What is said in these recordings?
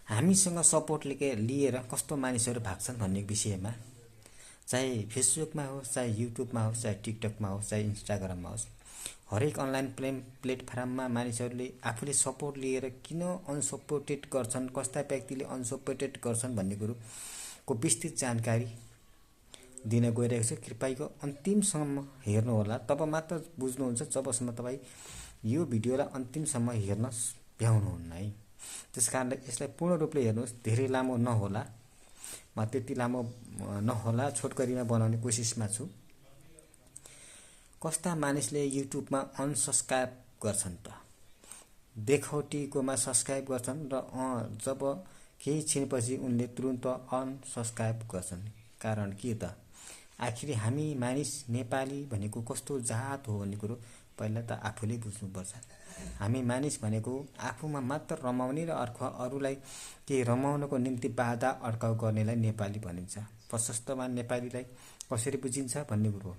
हामीसँग सपोर्ट लिएर कस्तो मानिसहरू भाग्छन् भन्ने विषयमा चाहे फेसबुकमा होस्, चाहे युट्युबमा होस्, चाहे टिकटकमा होस्, चाहे इन्स्टाग्राममा होस्, हरेक अनलाइन प्लेटफर्ममा मानिसहरूले आफूले सपोर्ट लिएर किन अनसपोर्टेड गर्छन्, कस्ता व्यक्तिले अनसपोर्टेड गर्छन् भन्ने कुरोको विस्तृत जानकारी दिन गइरहेको छु। कृपया अन्तिमसम्म हेर्नुहोला, तब मात्र बुझ्नुहुन्छ जबसम्म तपाईँ यो भिडियोलाई अन्तिमसम्म हेर्न भ्याउनुहुन्न है। त्यसकारणले यसलाई पूर्ण रूपले हेर्नुहोस्, धेरै लामो नहोला, म त्यति लामो नहोला, छोटकरीमा बनाउने कोसिसमा छु। कस्ता मानिसले युट्युबमा अनसब्स्क्राइब गर्छन् त? देखाउटीकोमा सब्स्क्राइब गर्छन् र जब केही छिनपछि उनले तुरुन्त अनसब्स्क्राइब गर्छन्। कारण के त? आखिर हामी मानिस नेपाली भनेको कस्तो जात हो भन्ने कुरो पहिला त आफूले बुझ्नुपर्छ। हामी मानिस भनेको आफूमा मात्र रमाउने र अरूलाई केही रमाउनको निम्ति बाधा अड्काउ गर्नेलाई नेपाली भनिन्छ। प्रशस्तमा नेपालीलाई कसरी बुझिन्छ भन्ने कुरो हो।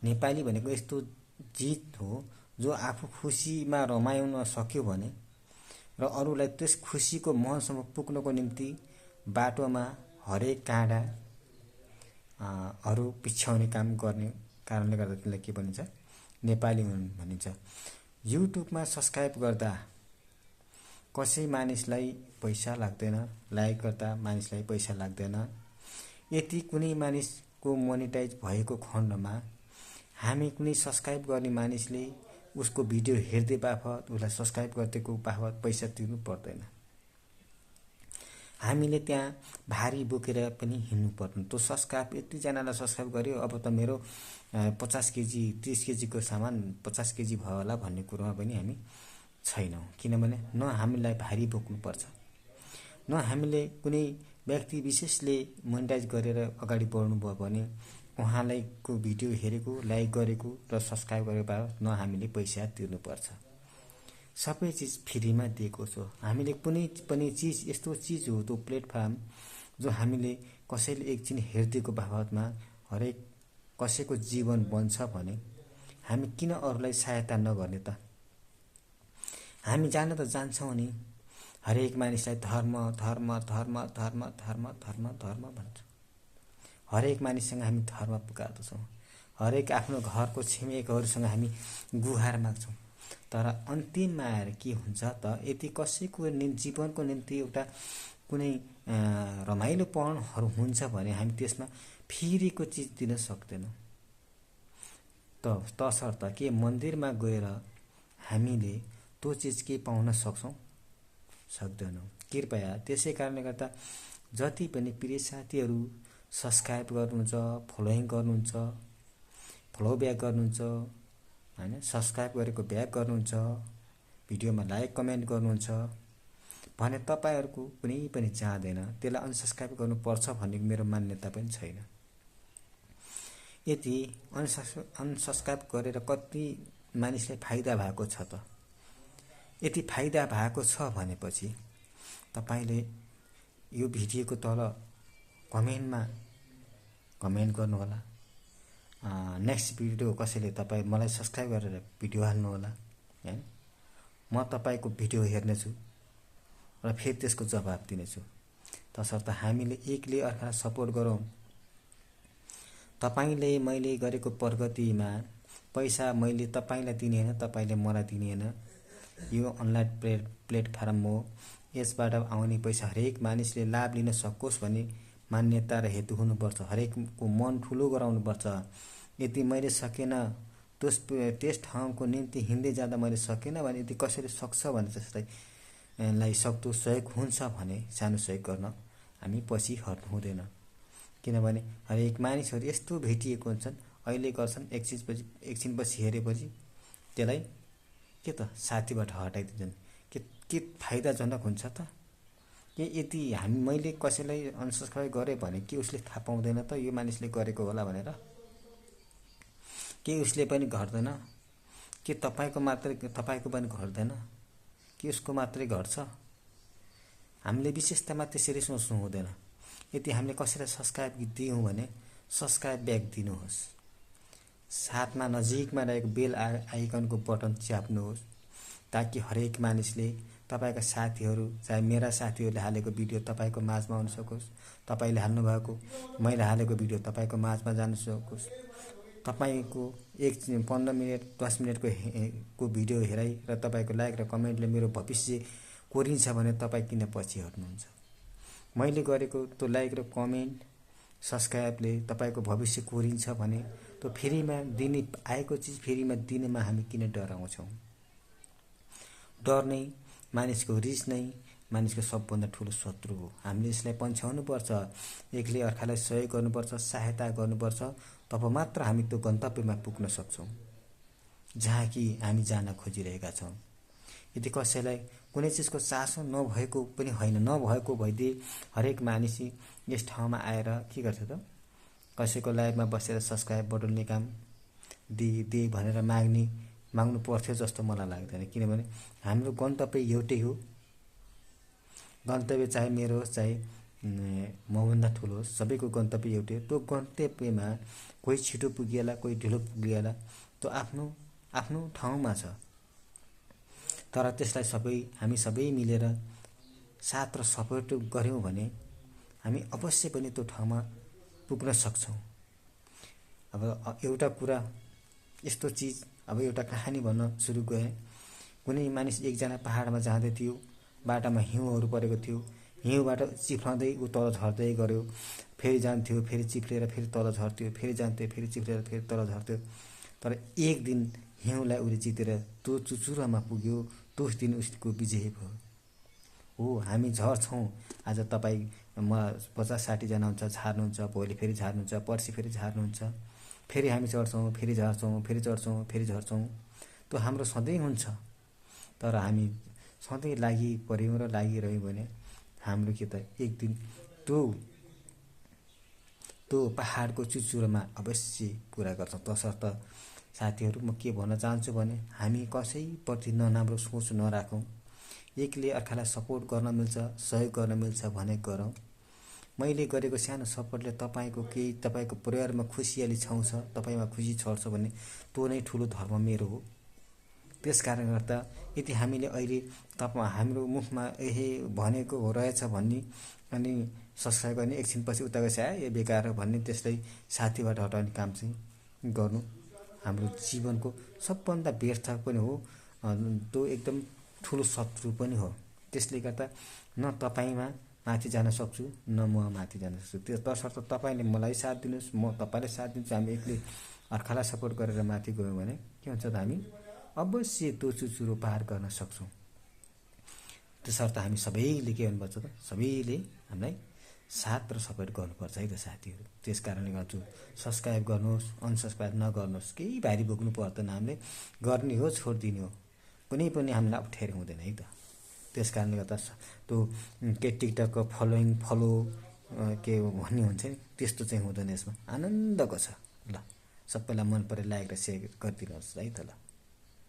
नेपाली भनेको यस्तो जीत हो जो आफू खुसीमा रमाउन सक्यो भने र अरूलाई त्यस खुसीको महलसम्म पुग्नको निम्ति बाटोमा हरेक काँडा पिछ्याउने काम गर्ने कारणले गर्दा त्यसलाई के भनिन्छ? नेपाली भनिन्छ। युट्युबमा सब्स्क्राइब गर्दा कसै मानिसलाई पैसा लाग्दैन, लाइक गर्दा मानिसलाई पैसा लाग्दैन। यदि कुनै मानिसको मोनेटाइज भएको खण्डमा हामी कुनै सब्स्क्राइब गर्ने मानिसले उसको भिडियो हेर्दै बापत, उसलाई सब्स्क्राइब गरिदिएको बापत पैसा तिर्नु पर्दैन। हामीले त्यहाँ भारी बोकेर पनि हिँड्नु पर्दैन। त्यो सब्स्क्राइब यतिजनालाई सब्स्क्राइब गर्यो, अब त मेरो 50 केजी 30 केजीको सामान 50 केजी भयो होला भन्ने कुरोमा पनि हामी छैनौँ। किनभने न हामीलाई भारी बोक्नुपर्छ, न हामीले कुनै व्यक्ति विशेषले मोनेटाइज गरेर अगाडि बढ्नुभयो भने उहाँलाई को भिडियो हेरेको, लाइक गरेको र सब्स्क्राइब गरेको बापत न हामीले पैसा तिर्नुपर्छ। सबै चिज फ्रीमा दिएको छ। हामीले कुनै पनि चिज यस्तो चिज हो त्यो प्लेटफर्म जो हामीले कसैले एकछिन हेरिदिएको बापतमा हरेक कसैको जीवन बन्छ भने हामी किन अरूलाई सहायता नगर्ने त? हामी जान त जान्छौँ नि, हरेक मानिसलाई धर्म धर्म धर्म धर्म धर्म धर्म धर्म भन्छौँ। हरेक मानिससँग हामी धर्म पुकार्दछौँ, हरेक आफ्नो घरको छिमेकीहरूसँग हामी गुहार माग्छौँ। तर अन्तिममा आएर के हुन्छ त? यदि कसैको जीवनको निम्ति एउटा कुनै रमाइलोपनहरू हुन्छ भने हामी त्यसमा फेरिको चिज दिन सक्दैनौँ। तसर्थ के मन्दिरमा गएर हामीले त्यो चिज के पाउन सक्छौँ? सक्दैनौँ। कृपया त्यसै कारणले गर्दा जति पनि प्रिय साथीहरू सब्स्क्राइब गर्नुहुन्छ, फलोइङ गर्नुहुन्छ, फलो ब्याक गर्नुहुन्छ, हैन, सब्स्क्राइब गरेको ब्याक गर्नुहुन्छ, भिडियोमा लाइक कमेन्ट गर्नुहुन्छ भने तपाईहरुको कुनै पनि चाहदैन त्यसलाई अनसब्स्क्राइब गर्नुपर्छ भन्ने मेरो मान्यता पनि छैन। यदि अनसब्स्क्राइब गरेर कति मानिसलाई फाइदा भएको छ त? यदि फाइदा भएको छ भनेपछि तपाईले यो भिडियोको तल कमेन्टमा कमेन्ट गर्नु होला। नेक्स्ट भिडियो कसैले तपाईँ मलाई सब्स्क्राइब गरेर भिडियो हाल्नु होला, हैन? म तपाईको भिडियो हेर्नेछु र फेरि त्यसको जवाफ दिनेछु। तसर्थ हामीले एकले अर्कालाई सपोर्ट गरौँ। तपाईले मैले गरेको प्रगतिमा पैसा मैले तपाईलाई दिने हैन, तपाईले मलाई दिने हैन। यो अनलाइन प्लेटफर्म हो। यसबाट आउने पैसा हरेक मानिसले लाभ लिन सकोस् भन्ने मान्यता र हेतु हुनुपर्छ। हरेकको मन ठुलो गराउनुपर्छ। यदि मैले सकेन त्यस ठाउँको निम्ति हिँड्दै जाँदा मैले सकेन भने यदि कसैले सक्छ भने त्यसलाई सक्दो सहयोग हुन्छ भने सानो सहयोग गर्न हामी पछि हट्नु हुँदैन। किनभने हरेक मानिसहरू यस्तो भेटिएको हुन्छन्, अहिले गर्छन्, एकछिनपछि हेरेपछि त्यसलाई के त साथीबाट हटाइदिन्छन्। के फाइदाजनक हुन्छ त? के यदि मैले कसैलाई अनसब्स्क्राइब गरे भने के उसले थाहा पाउँदैन त यो मानिसले गरेको होला भनेर? के उसले पनि गर्दैन? के तपाईको पनि गर्दैन? के उसको मात्रै गर्छ? हामीले विशेषतामा त्यसरी सोच्नु हुँदैन। यदि हामीले कसैलाई सब्स्क्राइब दियौँ भने सब्स्क्राइब ब्याक दिनुहोस्। साथमा नजिकमा रहेको बेल आइकनको बटन च्याप्नुहोस् ताकि हरेक मानिसले तपाईका साथीहरू चाहे मेरा साथीहरूले हालेको भिडियो तपाईको माझमा आउन सकोस्, तपाईले हाल्नु भएको मैले हालेको भिडियो तपाईको माझमा जान सकोस्। तपाईको 15 मिनेट 10 मिनेटको भिडियो हेराइ र तपाईको लाइक र कमेन्टले मेरो भविष्य कोरिन्छ भने तपाई किन पछि हट्नुहुन्छ? मैले गरेको त्यो लाइक र कमेन्ट सब्स्क्राइबले तपाईको भविष्य कोरिन्छ भने त्यो फ्रीमा दिने आएको चिज फ्रीमा दिनेमा हामी किन डराउँछौँ? डर नै मानिसको रिस नै मानिसको सबभन्दा ठुलो शत्रु हो। हामीले यसलाई पन्छाउनु पर्छ, एकले अर्कालाई सहयोग गर्नुपर्छ, सहायता गर्नुपर्छ, तब मात्र हामी त्यो गन्तव्यमा पुग्न सक्छौँ जहाँ कि हामी जान खोजिरहेका छौँ। यदि कसैलाई कुनै चिजको चासो नभएको पनि होइन, नभएको भइदिए हरेक मानिस यस ठाउँमा आएर के गर्छ त? कसैको लाइभमा बसेर सब्स्क्राइब बटुल्ने काम दे भनेर माग्नु पर्थ्यो जस्तो मलाई लाग्दैन। किनभने हाम्रो गन्तव्य एउटै हो। गन्तव्य चाहे मेरो होस् चाहे मभन्दा ठुलो होस्, सबैको गन्तव्य एउटै हो। त्यो गन्तव्यमा कोही छिटो पुगिएला, कोही ढिलो पुगिएला, त्यो आफ्नो ठाउँमा छ। तर त्यसलाई हामी सबै मिलेर साथ र सपोर्ट गर्यौं भने हामी अवश्य पनि त्यो ठाउँमा पुग्न सक्छौं। अब एउटा कुरा यस्तो चिज, अब एउटा कहानी भन्न सुरु गरे। कुनै मानिस एकजना पहाडमा जाँदै थियो, बाटामा हिउँहरू परेको थियो, हिउँबाट चिप्लाउँदै उ तल झर्दै गयो, फेरि जान्थ्यो, फेरि चिप्लेर फेरि तल झर्थ्यो, फेरि जान्थ्यो, फेरि चिप्लेर फेरि तल झर्थ्यो। तर एक दिन हिउँलाई उले जितेर त्यो चुचुरामा पुग्यो, त्यस दिन उसको विजय भयो। हो, हामी झर्छौँ। आज तपाईँ 50-60 जना हुन्छ, झार्नुहुन्छ, भोलि फेरि झार्नुहुन्छ, पर्सि फेरि झार्नुहुन्छ, फेरि हामी चढ्छौँ, फेरि झर्छौँ, फेरि चढ्छौँ, फेरि झर्छौँ। त्यो हाम्रो सधैँ हुन्छ। तर हामी सधैँ लागिपर्यौँ र लागिरह्यौँ भने हाम्रो के त एक दिन त्यो पहाडको चुचुरोमा अवश्य पुरा गर्छौँ। तसर्थ साथीहरू, म के भन्न चाहन्छु भने हामी कसैप्रति नराम्रो सोच नराखौँ। एकले अर्कालाई सपोर्ट गर्न मिल्छ, सहयोग गर्न मिल्छ भने गरौँ। मैले गरेको सानो सपोर्टले तपाईको परिवारमा खुसियाली छाउँछ, तपाईमा खुसी छर्छ भने त्यो नै ठुलो धर्म मेरो हो। त्यसकारण गर्दा यदि हामीले अहिले हाम्रो मुखमा भनेको हो रहेछ भन्ने अनि सब्स्क्राइब गर्ने एकछिनपछि उता गएछ यो बेकार हो भन्ने त्यसलाई साथीबाट हटाउने काम चाहिँ गर्नु हाम्रो जीवनको सबभन्दा व्यर्थ पनि हो, त्यो एकदम ठुलो शत्रु पनि हो। त्यसले गर्दा न तपाईमा माथि जान सक्छु न म माथि जान सक्छु। तसर्थ तपाईले मलाई साथ दिनुहोस्, म तपाईलाई साथ दिन्छु। हामी एकले अर्कालाई सपोर्ट गरेर माथि गयौँ भने के हुन्छ त हामी अवश्य त्यो चुचुरो पार गर्न सक्छौँ। त्यसर्थ हामी सबैले के गर्नुपर्छ त? सबैले हामीलाई साथ र सपोर्ट गर्नुपर्छ है त साथीहरू। त्यसकारणले गर्छु सब्स्क्राइब गर्नुहोस्, अनसब्स्क्राइब नगर्नुहोस्, केही भारी बोक्नु पर्दैन। हामीले गर्ने हो, छोडिदिने हो, कुनै पनि हामीलाई अप्ठ्यारो हुँदैन है त। त्यसकारणले गर्दा त्यो के टिकटकको फलो के भन्ने हुन्छ नि, त्यस्तो चाहिँ हुँदैन। यसमा आनन्दको छ। ल, सबैलाई मन परे लाइक र सेयर गरिदिनुहोस् है त। ल।